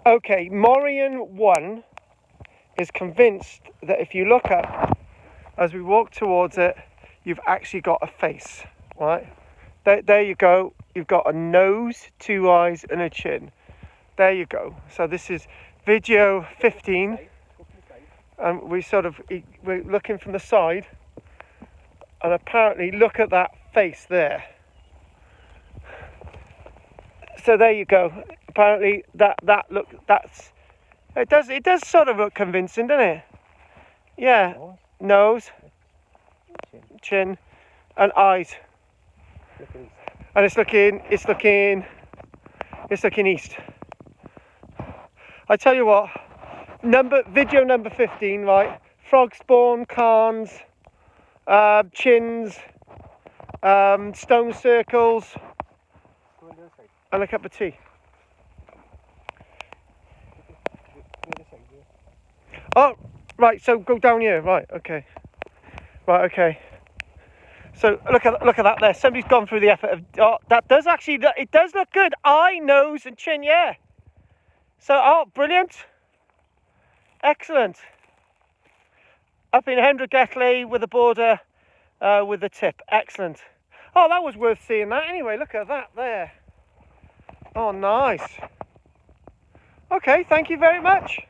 Okay, Morian 1 is convinced that if you look up as we walk towards it, you've actually got a face, right? There you go. You've got a nose, 2 eyes and a chin. There you go. So this is video 15. And we're looking from the side. And apparently, look at that face there. So there you go. Apparently it does sort of look convincing, doesn't it? Yeah. Nose, chin, and eyes. And it's looking east. I tell you what, video number 15, right? Frog spawn, cairns, chins, stone circles, and a cup of tea. Oh, right. So go down here. Right. Okay. Right. Okay. So look at that there. Somebody's gone through the effort of. Oh, that does actually. It does look good. Eye, nose, and chin. Yeah. So brilliant. Excellent. Up in Hendre Gelli with the border, with the tip. Excellent. Oh, that was worth seeing that. Anyway, look at that there. Oh, nice. Okay. Thank you very much.